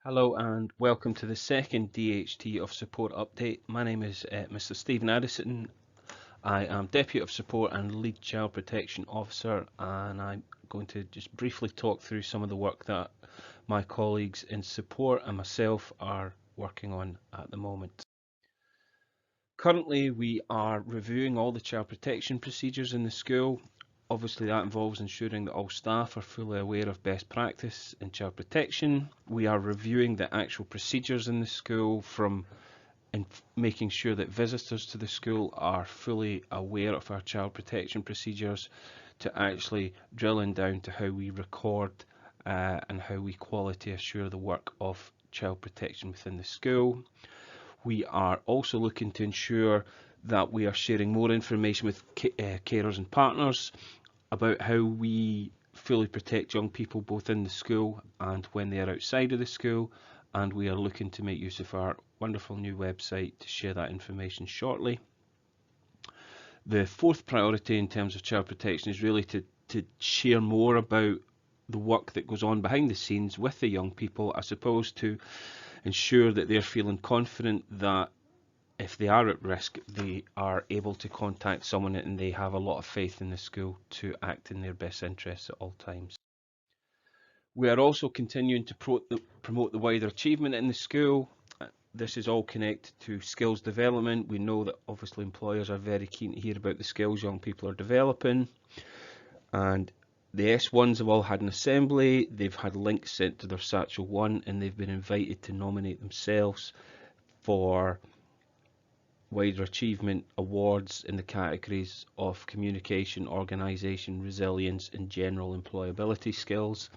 Hello and welcome to the second DHT of Support update. My name is Mr. Stephen Addison. I am Deputy of Support and Lead Child Protection Officer, and I'm going to just briefly talk through some of the work that my colleagues in support and myself are working on at the moment. Currently, we are reviewing all the child protection procedures in the school. Obviously, that involves ensuring that all staff are fully aware of best practice in child protection. We are reviewing the actual procedures in the school and making sure that visitors to the school are fully aware of our child protection procedures, to actually drilling down to how we record and how we quality assure the work of child protection within the school. We are also looking to ensure that we are sharing more information with carers and partners about how we fully protect young people both in the school and when they are outside of the school, and we are looking to make use of our wonderful new website to share that information shortly. The fourth priority in terms of child protection is really to share more about the work that goes on behind the scenes with the young people, as opposed to ensure that they're feeling confident that if they are at risk, they are able to contact someone and they have a lot of faith in the school to act in their best interests at all times. We are also continuing to promote the wider achievement in the school. This is all connected to skills development. We know that obviously employers are very keen to hear about the skills young people are developing, and the S1s have all had an assembly. They've had links sent to their Satchel 1 and they've been invited to nominate themselves for wider achievement awards in the categories of communication, organisation, resilience and general employability skills.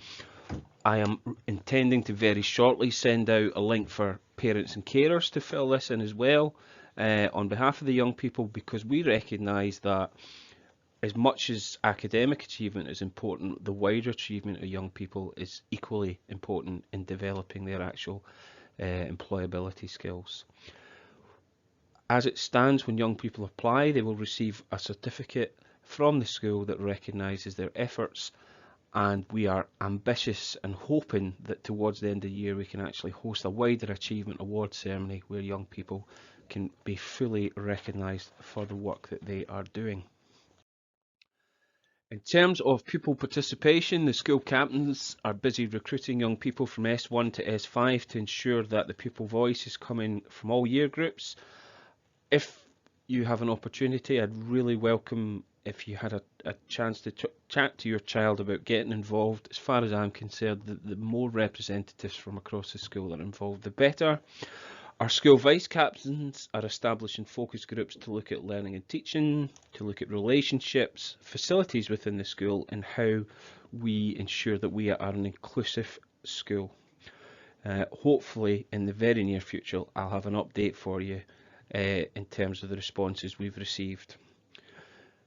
I am intending to very shortly send out a link for parents and carers to fill this in as well on behalf of the young people, because we recognise that as much as academic achievement is important, the wider achievement of young people is equally important in developing their actual employability skills. As it stands, when young people apply, they will receive a certificate from the school that recognises their efforts, and we are ambitious and hoping that towards the end of the year we can actually host a wider achievement award ceremony where young people can be fully recognised for the work that they are doing. In terms of pupil participation, the school captains are busy recruiting young people from S1 to S5 to ensure that the pupil voice is coming from all year groups. If you have an opportunity, I'd really welcome if you had a chance to chat to your child about getting involved. As far as I'm concerned, the more representatives from across the school that are involved, the better. Our school vice captains are establishing focus groups to look at learning and teaching, to look at relationships, facilities within the school, and how we ensure that we are an inclusive school. Hopefully in the very near future I'll have an update for you in terms of the responses we've received.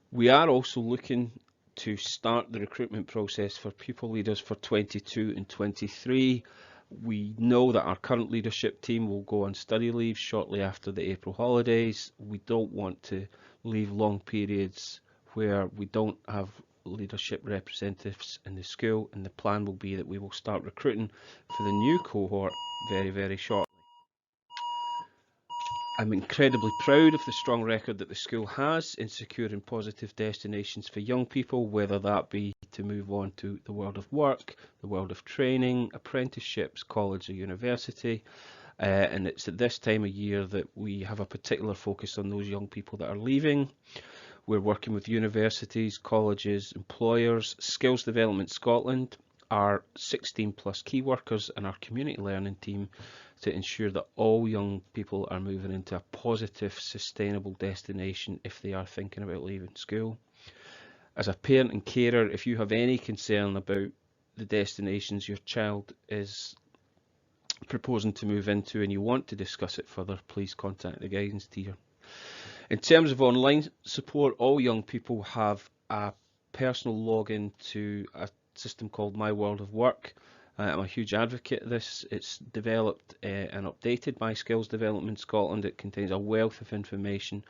We are also looking to start the recruitment process for pupil leaders for 22 and 23. We know that our current leadership team will go on study leave shortly after the April holidays. We don't want to leave long periods where we don't have leadership representatives in the school, and the plan will be that we will start recruiting for the new cohort very shortly. I'm incredibly proud of the strong record that the school has in securing positive destinations for young people, whether that be to move on to the world of work, the world of training, apprenticeships, college or university. And it's at this time of year that we have a particular focus on those young people that are leaving. We're working with universities, colleges, employers, Skills Development Scotland, our 16 plus key workers and our community learning team to ensure that all young people are moving into a positive, sustainable destination if they are thinking about leaving school. As a parent and carer, if you have any concern about the destinations your child is proposing to move into and you want to discuss it further, please contact the guidance tier. In terms of online support, all young people have a personal login to a system called My World of Work. I'm a huge advocate of this. It's developed and updated by Skills Development Scotland. It contains a wealth of information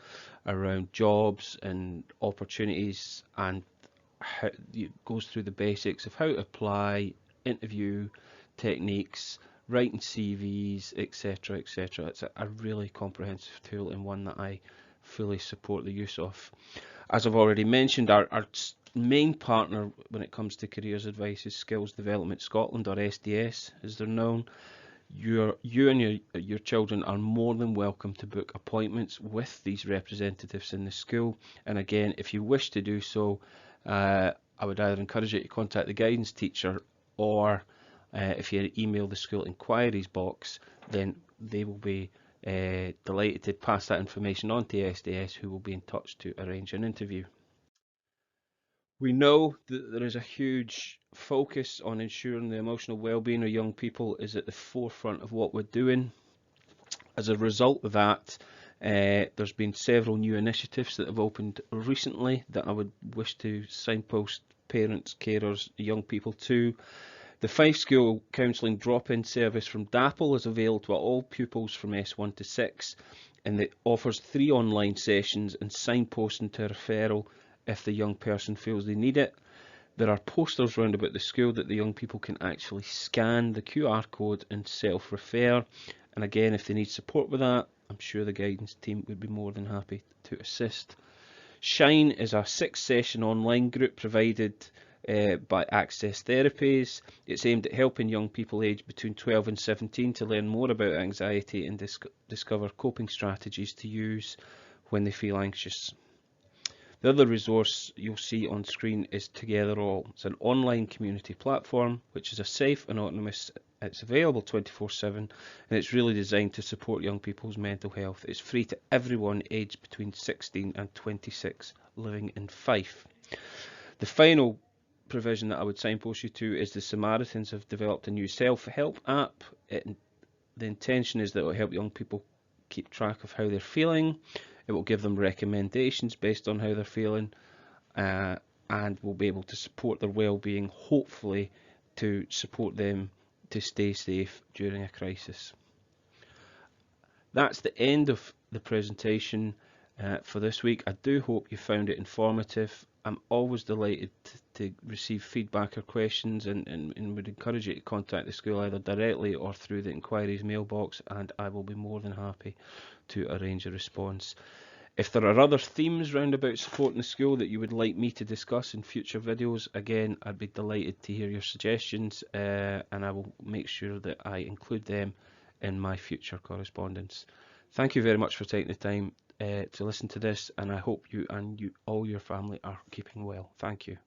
around jobs and opportunities, and it goes through the basics of how to apply, interview techniques, writing CVs, etc., etc. It's a really comprehensive tool and one that I fully support the use of. As I've already mentioned, our main partner when it comes to careers advice is Skills Development Scotland, or SDS as they're known. You and your children are more than welcome to book appointments with these representatives in the school, and again, if you wish to do so, I would either encourage you to contact the guidance teacher, or if you email the school inquiries box, then they will be delighted to pass that information on to SDS, who will be in touch to arrange an interview. We know that there is a huge focus on ensuring the emotional well-being of young people is at the forefront of what we're doing. As a result of that, there's been several new initiatives that have opened recently that I would wish to signpost parents, carers, young people to. The 5-school counselling drop-in service from DAPL is available to all pupils from S1 to 6, and it offers 3 online sessions and signposting to referral if the young person feels they need it. There are posters round about the school that the young people can actually scan the QR code and self-refer, and again, if they need support with that, I'm sure the guidance team would be more than happy to assist. Shine is a 6-session online group provided by Access Therapies. It's aimed at helping young people aged between 12 and 17 to learn more about anxiety and discover coping strategies to use when they feel anxious. The other resource you'll see on screen is Together All. It's an online community platform which is a safe and autonomous. It's available 24/7, and it's really designed to support young people's mental health. It's free to everyone aged between 16 and 26 living in Fife. The final provision that I would signpost you to is the Samaritans have developed a new self-help app. The intention is that it will help young people keep track of how they're feeling. It will give them recommendations based on how they're feeling, and will be able to support their well-being, hopefully to support them to stay safe during a crisis. That's the end of the presentation for this week. I do hope you found it informative. I'm always delighted to receive feedback or questions, and would encourage you to contact the school either directly or through the inquiries mailbox, and I will be more than happy to arrange a response. If there are other themes round about supporting the school that you would like me to discuss in future videos, again, I'd be delighted to hear your suggestions, and I will make sure that I include them in my future correspondence. Thank you very much for taking the time to listen to this, and I hope you and all your family are keeping well. Thank you.